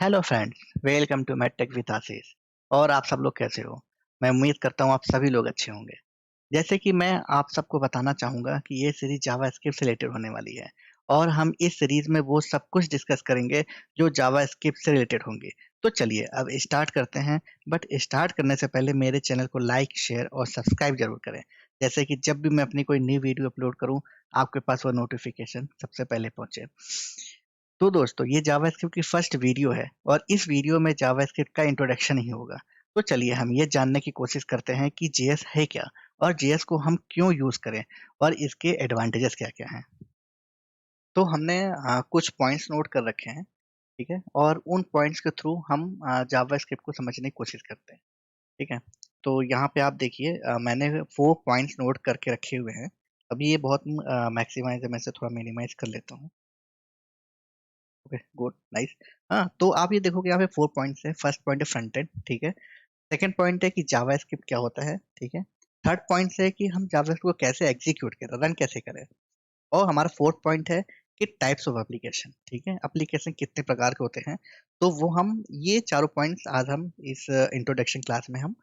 Hello friends, welcome to मैटेक with Ashish. और आप सब लोग कैसे हो? मैं उम्मीद करता हूँ आप सभी लोग अच्छे होंगे। जैसे कि मैं आप सबको बताना चाहूँगा कि ये सीरीज जावास्क्रिप्ट से रिलेटेड होने वाली है और हम इस सीरीज में वो सब कुछ डिस्कस करेंगे जो जावास्क्रिप्ट से रिलेटेड होंगे। तो चलिए अब स्टार्ट करते हैं। बट स्टार्ट करने से पहले मेरे चैनल को लाइक, शेयर और सब्सक्राइब जरूर करें, जैसे कि जब भी मैं अपनी कोई नई वीडियो अपलोड करूँ आपके पास वो नोटिफिकेशन सबसे पहले पहुंचे। तो दोस्तों ये जावास्क्रिप्ट की फर्स्ट वीडियो है और इस वीडियो में जावास्क्रिप्ट का इंट्रोडक्शन ही होगा। तो चलिए हम ये जानने की कोशिश करते हैं कि जेएस है क्या और जेएस को हम क्यों यूज करें और इसके एडवांटेजेस क्या-क्या हैं। तो हमने कुछ पॉइंट्स नोट कर रखे हैं, ठीक है? और उन पॉइंट्स के थ्रू हम जावास्क्रिप्ट को समझने की कोशिश करते हैं, ठीक है? तो यहाँ पे आप देखिए मैंने 4 पॉइंट्स नोट करके रखे हुए हैं। अभी ये बहुत मैक्सिमाइज़ है, मैं इसे थोड़ा मिनिमाइज़ कर लेता हूँ। Okay, good, nice. हाँ, तो आप ये देखोगे यहाँ पे 4 पॉइंट्स हैं। फर्स्ट पॉइंट है फ्रंट एंड, ठीक है? सेकंड पॉइंट है कि जावास्क्रिप्ट क्या होता है, ठीक है? थर्ड पॉइंट है कि हम जावास्क्रिप्ट को कैसे एग्जीक्यूट करें, रन कैसे करें? और हमारा फोर्थ पॉइंट है कि टाइप्स ऑफ एप्लीकेशन, ठीक है? एप्लीकेशन कितने प्रकार के होते हैं, तो वो हम ये चारों पॉइंट्स आज हम इस इंट्रोडक्शन क्लास में हम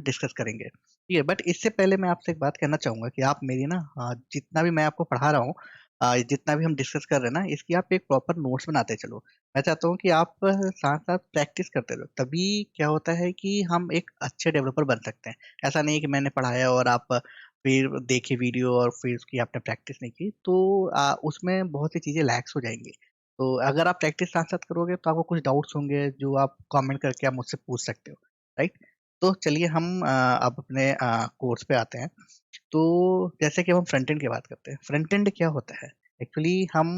डिस्कस करेंगे, ठीक है? बट इससे पहले मैं आपसे एक बात कहना चाहूंगा कि आप मेरी ना जितना भी मैं आपको पढ़ा रहा हूँ, जितना भी हम डिस्कस कर रहे हैं ना, इसकी आप एक प्रॉपर नोट्स बनाते चलो। मैं चाहता हूँ कि आप साथ साथ प्रैक्टिस करते रहो, तभी क्या होता है कि हम एक अच्छे डेवलपर बन सकते हैं। ऐसा नहीं है कि मैंने पढ़ाया और आप फिर देखे वीडियो और फिर उसकी आपने प्रैक्टिस नहीं की, तो उसमें बहुत सी चीज़ें लैक्स हो जाएँगी। तो अगर आप प्रैक्टिस साथ-साथ करोगे तो आपको कुछ डाउट्स होंगे जो आप कमेंट करके आप मुझसे पूछ सकते हो, राइट? तो चलिए हम अब अपने कोर्स पे आते हैं। तो जैसे कि हम फ्रंट एंड की बात करते हैं, फ्रंट एंड क्या होता है? एक्चुअली हम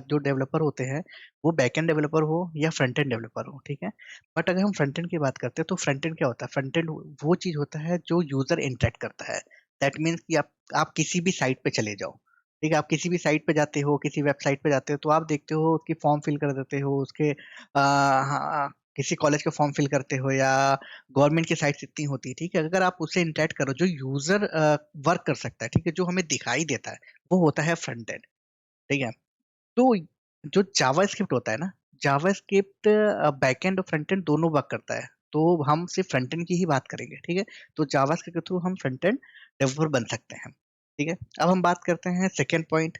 जो डेवलपर होते हैं, वो बैक एंड डेवलपर हो या फ्रंट एंड डेवलपर हो, ठीक है? बट अगर हम फ्रंट एंड की बात करते हैं, तो फ्रंट एंड क्या होता है? फ्रंट एंड वो चीज़ होता है जो यूज़र इंटरैक्ट करता है। दैट मीन्स कि आप किसी भी साइट पे चले जाओ, ठीक है? आप किसी भी साइट पे जाते हो, किसी वेबसाइट पे जाते हो, तो आप देखते हो उसकी फॉर्म फिल कर देते हो, उसके हाँ, किसी कॉलेज का फॉर्म फिल करते हो या गवर्नमेंट की साइट्स इतनी होती है, ठीक है? अगर आप उससे इंटरैक्ट करो, जो यूज़र वर्क कर सकता है, ठीक है? जो हमें दिखाई देता है, वो होता है फ्रंट एंड, ठीक है? तो जो जावास्क्रिप्ट होता है ना, जावास्क्रिप्ट बैकएंड और फ्रंट एंड दोनों वर्क करता है। तो हम सिर्फ फ्रंट एंड की ही बात करेंगे, ठीक है? तो जावास्क्रिप्ट के थ्रू हम फ्रंट एंड डेवलपर बन सकते हैं, ठीक है? अब हम बात करते हैं सेकंड पॉइंट,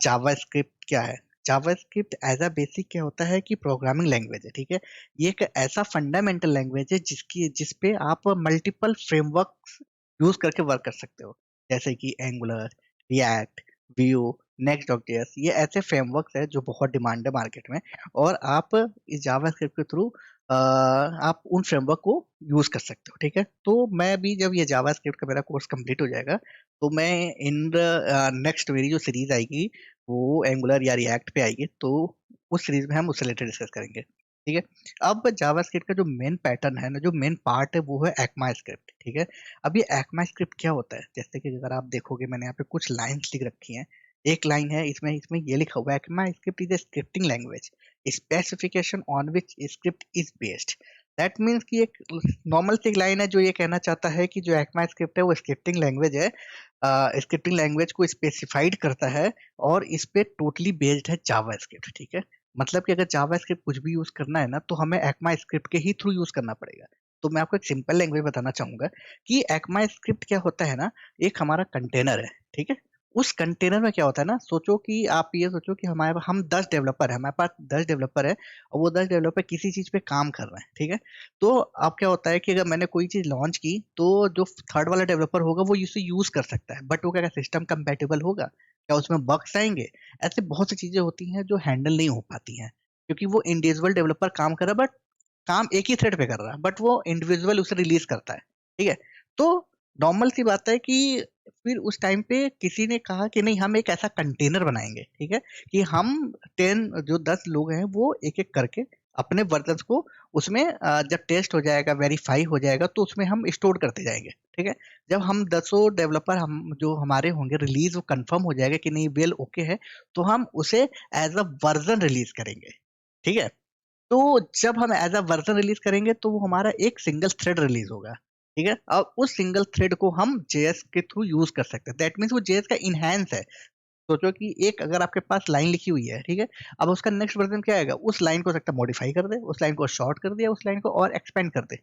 जावास्क्रिप्ट क्या है? जावास्क्रिप्ट एज़ अ बेसिक क्या होता है कि प्रोग्रामिंग लैंग्वेज है, ठीक है? ये एक ऐसा फंडामेंटल लैंग्वेज है जिस पे आप मल्टीपल फ्रेमवर्क्स यूज़ करके वर्क कर सकते हो। जैसे कि एंगुलर, रिएक्ट, व्यू, नेक्स्ट.js, ये ऐसे फ्रेमवर्क्स हैं जो बहुत डिमांड है मार्केट में और आप इस जावास्क्रिप्ट के थ्रू आप उन फ्रेमवर्क को यूज़ कर सकते हो, ठीक है? तो मैं भी जब ये जावास्क्रिप्ट का मेरा कोर्स कंप्लीट हो जाएगा, तो मैं इन नेक्स्ट मेरी जो सीरीज़ आएगी, वो एंगुलर या रिएक्ट पे आएगी, तो उस सीरीज़ में हम उससे रिलेटेड डिस्कस करेंगे, ठीक है? अब जावास्क्रिप्ट का जो मेन पैटर्न है ना, जो मेन पार्ट है, वो है ECMAScript, ठीक है? अब ये ECMAScript क्या होता है? जैसे कि अगर आप देखोगे मैंने यहाँ पे कुछ लाइन्स लिख इसमें रखी हैं। एक लाइन है इसमें इसमें ये लिखा हुआ है कि my script is a scripting language specification on which script is based. That means कि एक नॉर्मल सी एक लाइन है जो ये कहना चाहता है कि जो एक्मा स्क्रिप्ट है वो स्क्रिप्टिंग लैंग्वेज है, स्क्रिप्टिंग लैंग्वेज को स्पेसिफाइड करता है और इस पे टोटली बेस्ड है जावा स्क्रिप्ट, ठीक है? मतलब कि अगर जावा स्क्रिप्ट कुछ भी यूज करना है ना तो हमें एक्मा स्क्रिप्ट के ही थ्रू यूज करना पड़ेगा। तो मैं आपको एक सिंपल लैंग्वेज बताना चाहूंगा कि एक्मा स्क्रिप्ट क्या होता है ना, एक हमारा कंटेनर है, ठीक है? उस कंटेनर में क्या होता है ना, सोचो कि आप ये सोचो कि हम 10 डेवलपर हैं, हमारे पास 10 डेवलपर है और वो 10 डेवलपर किसी चीज़ पे काम कर रहे हैं, ठीक है? तो अब क्या होता है कि अगर मैंने कोई चीज़ लॉन्च की, तो जो थर्ड वाला डेवलपर होगा वो इसे यूज़ कर सकता है, बट वो क्या सिस्टम कंपैटिबल होगा? क्या उसमें बग्स आएँगे? ऐसी बहुत सी चीज़ें होती हैं जो हैंडल नहीं हो पाती हैं, क्योंकि वो इंडिविजुअल डेवलपर काम कर रहा है, बट काम एक ही थ्रेड पे कर रहा है, बट वो इंडिविजुअल उसे रिलीज़ करता है, ठीक है? तो नॉर्मल सी बात है कि फिर उस टाइम पे किसी ने कहा कि नहीं हम एक ऐसा कंटेनर बनाएँगे, ठीक है? कि हम 10 जो 10 लोग हैं वो एक-एक करके अपने वर्जन्स को उसमें जब टेस्ट हो जाएगा, वेरीफाई हो जाएगा तो उसमें हम स्टोर करते जाएँगे, ठीक है? जब हम दसों डेवलपर हम जो हमारे होंगे रिलीज़ वो कन्फर्म हो जाएगा कि नहीं वेल ओके है, तो हम उसे एज़ अ वर्ज़न रिलीज़ करेंगे, ठीक है? तो जब हम एज़ अ वर्ज़न रिलीज़ करेंगे तो वो हमारा एक सिंगल थ्रेड रिलीज़ होगा, ठीक है? और उस सिंगल थ्रेड को हम जेएस के थ्रू यूज़ कर सकते हैं। दैट मीन्स वो जेएस का एनहांस है। सोचो कि एक अगर आपके पास लाइन लिखी हुई है, ठीक है? अब उसका नेक्स्ट वर्ज़न क्या आएगा? उस लाइन को हो सकता है मॉडिफ़ाई कर दे, उस लाइन को शॉर्ट कर दिया, उस लाइन को और एक्सपेंड कर दे।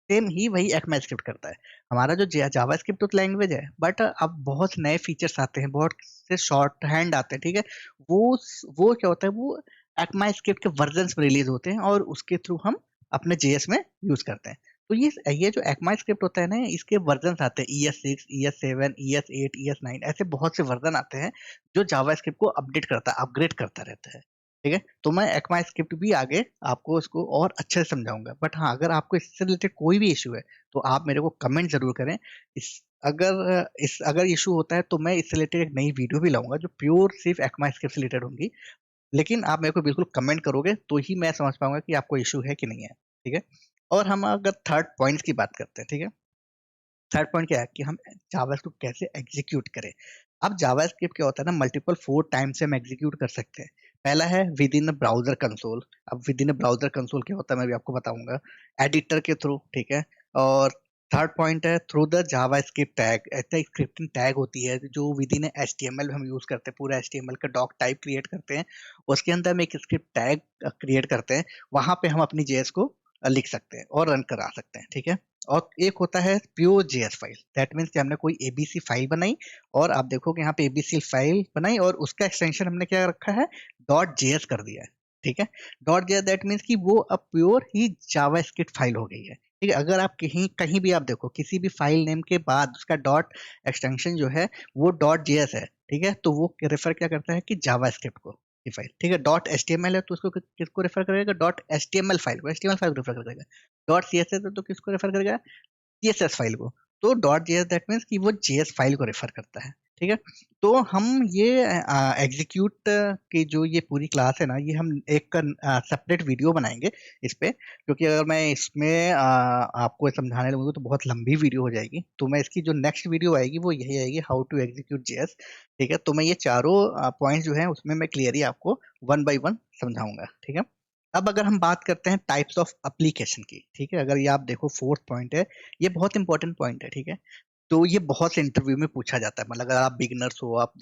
सेम ही वही ECMAScript करता है। हमारा जो जावास्क्रिप्ट तो लैंग्वेज है, बट अब बहुत नए फीचर्स आते हैं, बहुत से शॉर्टहैंड आते हैं, ठीक है? वो क्या होता है, वो ECMAScript के वर्ज़न्स रिलीज़ होते हैं और उसके थ्रू हम अपने जेएस में यूज़ करते हैं। तो ये जो ECMAScript होता है ना, इसके वर्ज़न्स आते हैं ES6, ES7, ES8, ES9 ऐसे बहुत से वर्ज़न आते हैं जो जावास्क्रिप्ट को अपडेट करता है, अपग्रेड करता रहता है, ठीक है? तो मैं ECMAScript भी आगे आपको इसको और अच्छे से समझाऊँगा। बट हाँ, अगर आपको इससे रिलेटेड कोई भी इश्यू है, तो आप मेरे को कमेंट ज़रूर करें। अगर इश्यू होता है, तो मैं इससे रिलेटेड एक नई वीडियो भी लाऊँगा, जो प्योर सिर्फ़ ECMAScript से रिलेटेड होंगी। लेकिन आप मेरे को बिल्कुल कमेंट करोगे, तो ही मैं समझ पाऊँगा कि आपको इश्यू है कि नहीं है, ठीक है? और हम अगर थर्ड पॉइंट्स की बात करते हैं, ठीक है? थर्ड पॉइंट क्या है कि हम जावास्क्रिप्ट कैसे एग्जीक्यूट करें। अब जावास्क्रिप्ट क्या होता है ना, मल्टीपल 4 टाइम से हम एग्जीक्यूट कर सकते हैं। पहला है within a browser console. अब within a browser console क्या होता है, मैं भी आपको बताऊँगा। एडिटर के थ्रू, ठीक है? और थर्ड पॉइंट है थ्रू द जावास्क्रिप्ट टैग। ऐसा स्क्रिप्टिंग टैग होती है जो विद इन एचटीएमएल हम यूज़ करते हैं, पूरा एचटीएमएल का डॉक टाइप क्रिएट करते हैं। उसके अंदर हम एक स्क्रिप्ट टैग क्रिएट करते हैं। वहाँ पे हम अपनी जेएस को लिख सकते हैं और रन करा सकते हैं, ठीक है? और एक होता है pure JS file. That means कि हमने कोई एबीसी फाइल बनाई और आप देखोगे यहाँ पे एबीसी फाइल बनाई और उसका एक्सटेंशन हमने क्या रखा है, डॉट जेएस कर दिया है, ठीक है? डॉट जेएस दैट मीन्स कि वो अब प्योर ही जावास्क्रिप्ट फाइल हो गई है, ठीक है? अगर आप कहीं कहीं भी आप देखो किसी भी फाइल नेम के बाद उसका डॉट एक्सटेंशन जो है वो डॉट जेएस है, ठीक है? तो वो रेफर क्या करता है कि जावास्क्रिप्ट को, की फाइल, ठीक है? डॉट एचटीएमएल है तो उसको किसको रेफर करेगा, डॉट एचटीएमएल फाइल को, एचटीएमएल फाइल को रेफर करेगा। डॉट सीएसएस है तो किसको रेफर करेगा, सीएसएस फाइल को। तो डॉट जेएस दैट मीन्स कि वो जेएस फाइल को रेफर करता है, ठीक है? तो हम ये एग्जीक्यूट की जो ये पूरी क्लास है ना, ये हम एक सेपरेट वीडियो बनाएंगे इस पे, क्योंकि अगर मैं इसमें आपको समझाने लगूंगा तो बहुत लंबी वीडियो हो जाएगी। तो मैं इसकी जो नेक्स्ट वीडियो आएगी वो यही आएगी, हाउ टू एग्जीक्यूट जेएस, ठीक है? तो मैं ये चारों पॉइंट्स जो है उसमें मैं क्लियरली आपको वन बाय वन समझाऊंगा, ठीक है? अब अगर हम बात करते हैं टाइप्स ऑफ एप्लीकेशन की, ठीक है? अगर ये आप देखो फोर्थ पॉइंट है, ये बहुत इंपॉर्टेंट पॉइंट है, ठीक है? तो ये बहुत से इंटरव्यू में पूछा जाता है, मतलब अगर आप बिगिनर्स हो, आप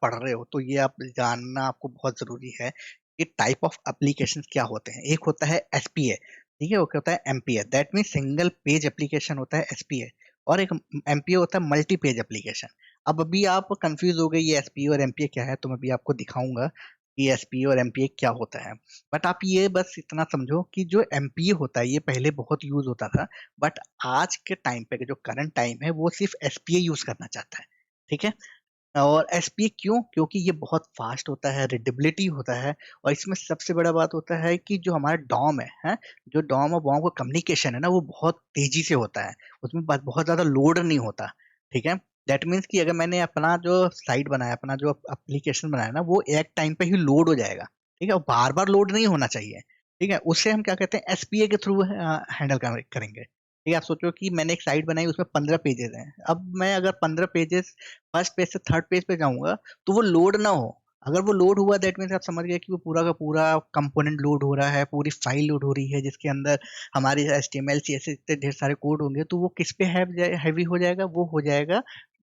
पढ़ रहे हो, तो ये आप जानना आपको बहुत ज़रूरी है कि टाइप ऑफ एप्लीकेशंस क्या होते हैं। एक होता है एसपीए, ठीक है? एक होता है MPa, that means single page application होता है एसपीए, और एक एमपीए होता है मल्टी पेज एप्लीकेशन। अब अभी आप कंफ्यूज हो गए ये एसपीए और एमपीए क्या है, तो मैं अभी आपको दिखाऊंगा कि एसपीए और एमपीए क्या होता है। बट आप ये बस इतना समझो कि जो एमपीए होता है ये पहले बहुत यूज होता था, बट आज के टाइम पे जो करंट टाइम है वो सिर्फ एसपीए यूज करना चाहता है, ठीक है? और एसपीए क्यों? क्योंकि ये बहुत फास्ट होता है, रीडेबिलिटी होता है, और इसमें सबसे बड़ा बात होता है कि जो हमारा डॉम है, जो डॉम और बॉम का कम्युनिकेशन है ना, वो बहुत तेजी से होता है, उसमें बहुत ज्यादा लोड नहीं होता, ठीक है? दैट मीन्स कि अगर मैंने अपना जो साइट बनाया, अपना जो एप्लीकेशन बनाया ना, वो एक टाइम पे ही लोड हो जाएगा, ठीक है? बार बार लोड नहीं होना चाहिए, ठीक है? उससे हम क्या कहते हैं, एसपीए के थ्रू हैंडल करेंगे, ठीक है? आप सोचो कि मैंने एक साइट बनाई, उसमें 15 पेजेस हैं। अब मैं अगर 15 पेजेस फर्स्ट पेज से थर्ड पेज पे जाऊँगा, तो वो लोड ना हो। अगर वो लोड हुआ दैट मीन्स आप समझ गए कि वो पूरा का पूरा कंपोनेंट लोड हो रहा है, पूरी फाइल लोड हो रही है जिसके अंदर हमारे एचटीएमएल, सीएसएस इतने ढेर सारे कोड होंगे, तो वो किस पे हैवी हो जाएगा? वो हो जाएगा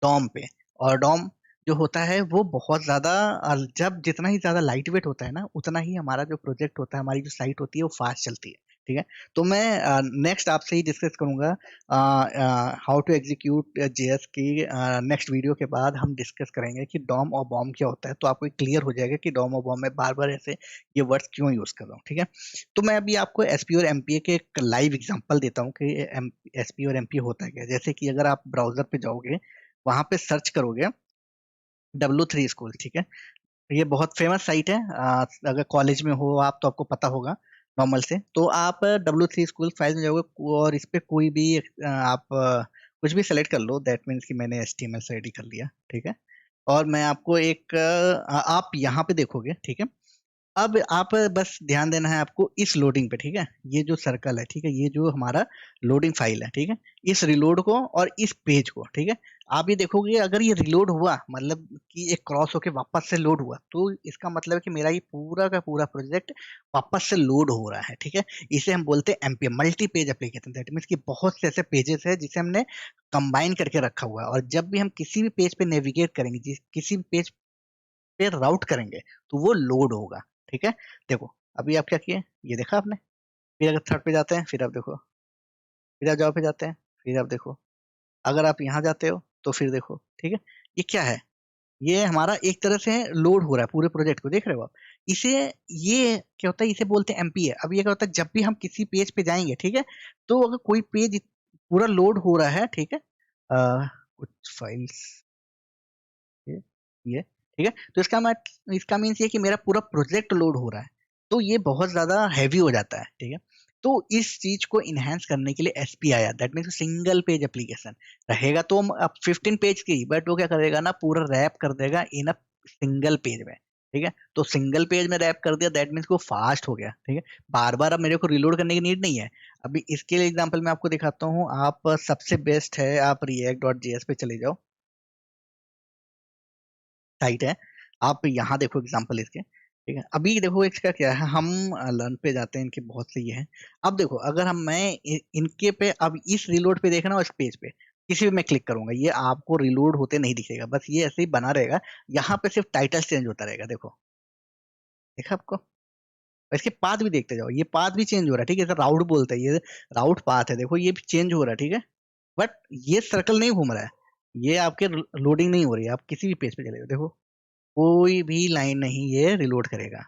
डॉम पे। और डॉम जो होता है वो बहुत ज़्यादा जब जितना ही ज़्यादा लाइट वेट होता है ना, उतना ही हमारा जो प्रोजेक्ट होता है, हमारी जो साइट होती है वो फास्ट चलती है, ठीक है? तो मैं नेक्स्ट आपसे ही डिस्कस करूँगा हाउ टू एग्जीक्यूट जेएस की। नेक्स्ट वीडियो के बाद हम डिस्कस करेंगे कि डॉम और बॉम क्या होता है, तो आपको क्लियर हो जाएगा कि डॉम और बॉम में बार बार ऐसे ये वर्ड्स क्यों यूज कर रहा हूँ, ठीक है? तो मैं अभी आपको एसपी और एमपीए के एक लाइव एग्जांपल देता हूँ कि एसपी और एमपीए होता है क्या। जैसे कि अगर आप ब्राउजर पे जाओगे, वहां पे सर्च करोगे W3 स्कूल, ठीक है? ये बहुत फेमस साइट है। अगर कॉलेज में हो आप तो आपको पता होगा नॉर्मल से। तो आप W3 स्कूल फाइल में जाओगे और इस पे कोई भी आप कुछ भी सेलेक्ट कर लो, दैट मीन्स कि मैंने HTML से रेडी कर लिया, ठीक है? और मैं आपको एक आप यहाँ पे देखोगे, ठीक है? अब आप बस ध्यान देना है आपको इस लोडिंग पे, ठीक है? ये जो सर्कल है, ठीक है? ये जो हमारा लोडिंग फाइल है, ठीक है? इस रिलोड को और इस पेज को, ठीक है? आप ये देखोगे अगर ये रिलोड हुआ, मतलब कि एक क्रॉस होके वापस से लोड हुआ, तो इसका मतलब है कि मेरा ये पूरा का पूरा प्रोजेक्ट वापस से लोड हो रहा है, ठीक है? इसे हम बोलते हैं MPa, multi page application. That means कि बहुत से ऐसे पेजेस है जिसे हमने कंबाइन करके रखा हुआ है, और जब भी हम किसी भी पेज पे नेविगेट करेंगे, किसी भी पेज पे राउट करेंगे तो वो लोड होगा, ठीक है? देखो, अभी आप क्या किए, ये देखा आपने? फिर अगर थर्ड पे जाते हैं, फिर आप देखो, फिर आप जावा पे जाते हैं, फिर आप देखो, अगर आप यहाँ जाते हो तो फिर देखो, ठीक है? ये क्या है? ये हमारा एक तरह से लोड हो रहा है पूरे प्रोजेक्ट को, देख रहे हो आप? इसे ये क्या होता है, इसे बोलते हैं एमपीए। अब ये क्या होता है, जब भी हम किसी पेज पे जाएंगे, ठीक है, तो अगर कोई पेज पूरा लोड हो रहा है, ठीक है, कुछ फाइल्स, ये ये ठीक है, तो इसका मीन्स ये कि मेरा पूरा प्रोजेक्ट लोड हो रहा है, तो ये बहुत ज्यादा हैवी हो जाता है, ठीक है? तो इस चीज को इनहेंस करने के लिए एसपी आया, that means single page application रहेगा। तो हम अब 15 पेज की, बट वो क्या करेगा ना, पूरा रैप कर देगा इन अ सिंगल पेज में, ठीक है? तो सिंगल पेज में रैप कर दिया, दैट मीन्स वो फास्ट हो गया, ठीक है? बार बार अब मेरे को रिलोड करने की नीड नहीं है। अभी इसके लिए एग्जांपल मैं आपको दिखाता हूँ। आप सबसे बेस्ट है, आप react डॉट जेएस पे चले जाओ, साइट है, आप यहाँ देखो एग्जांपल इसके, ठीक है? अभी देखो इसका क्या है, हम लर्न पे जाते हैं, इनके बहुत से ये हैं। अब देखो, अगर हम मैं इनके पे, अब इस रिलोड पे देखना, इस पेज पे किसी भी मैं क्लिक करूंगा, ये आपको रिलोड होते नहीं दिखेगा, बस ये ऐसे ही बना रहेगा। यहाँ पे सिर्फ टाइटल चेंज होता रहेगा, देखो, देखा आपको? और इसके पाथ भी देखते जाओ, ये पाथ भी चेंज हो रहा है, ठीक है? राउट बोलते हैं, ये राउट पाथ है, देखो ये भी चेंज हो रहा है, ठीक है? बट ये सर्कल नहीं घूम रहा है, ये आपके लोडिंग नहीं हो रही है। आप किसी भी पेज पे चले जाओ, देखो, कोई भी लाइन नहीं ये रिलोड करेगा।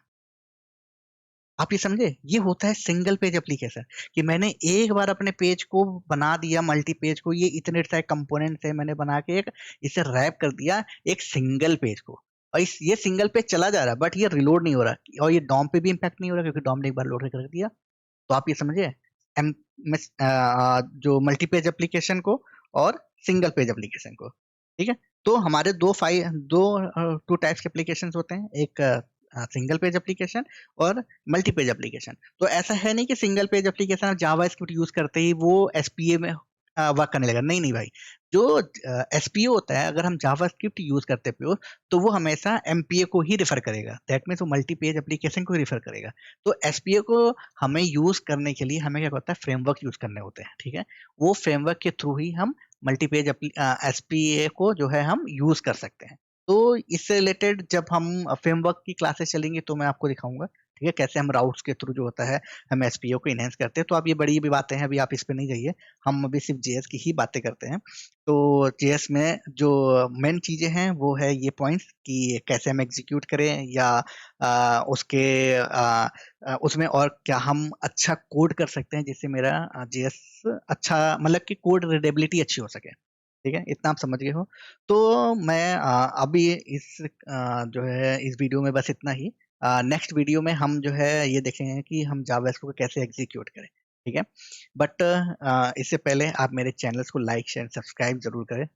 आप ये समझे, ये होता है सिंगल पेज एप्लीकेशन, कि मैंने एक बार अपने पेज को बना दिया, मल्टी पेज को, ये इतने सारे कंपोनेंट से मैंने बना के एक इसे रैप कर दिया एक सिंगल पेज को, और इस ये सिंगल पेज चला जा रहा है, बट ये रिलोड नहीं हो रहा, और ये डॉम पे भी इम्पैक्ट नहीं हो रहा, क्योंकि डॉम ने एक बार लोड कर दिया। तो आप ये समझिए, एम जो मल्टी पेज एप्लीकेशन को और सिंगल पेज एप्लीकेशन को, ठीक है? तो हमारे दो टू टाइप्स के एप्लीकेशन होते हैं, एक सिंगल पेज एप्लीकेशन और मल्टी पेज एप्लीकेशन। तो ऐसा है नहीं कि सिंगल पेज एप्लीकेशन जावा स्क्रिप्ट यूज करते ही वो एसपीए में वर्क करने लगा, नहीं नहीं भाई। जो एसपीओ होता है, अगर हम जावा स्क्रिप्ट यूज करते पे हो, तो वो हमेशा एमपीए को ही रेफर करेगा, दैट मीन्स वो मल्टी पेज एप्लीकेशन को ही रेफर करेगा। तो एसपीए को हमें यूज करने के लिए हमें क्या होता है, फ्रेमवर्क यूज करने होते हैं, ठीक है? वो फ्रेमवर्क के थ्रू ही हम मल्टीपेज एसपीए को जो है हम यूज कर सकते हैं। तो इससे रिलेटेड जब हम फ्रेमवर्क की क्लासेस चलेंगी तो मैं आपको दिखाऊंगा, ठीक है, कैसे हम राउट्स के थ्रू जो होता है हम एसपीओ को इनहेंस करते हैं। तो अब ये बड़ी भी बातें हैं, अभी आप इस पे नहीं जाइए, हम अभी सिर्फ जेएस की ही बातें करते हैं। तो जेएस में जो मेन चीजें हैं वो है ये पॉइंट्स, कि कैसे हम एग्जीक्यूट करें, या उसके उसमें और क्या हम अच्छा कोड कर सकते हैं, जिससे मेरा जेएस अच्छा, मतलब कि कोड रीडेबिलिटी अच्छी हो सके, ठीक है? इतना आप समझ गए हो। तो मैं अभी जो है इस वीडियो में बस इतना ही। नेक्स्ट वीडियो में हम जो है ये देखेंगे कि हम जावास्क्रिप्ट को कैसे एग्जीक्यूट करें, ठीक है? बट इससे पहले आप मेरे चैनल्स को लाइक शेयर सब्सक्राइब जरूर करें।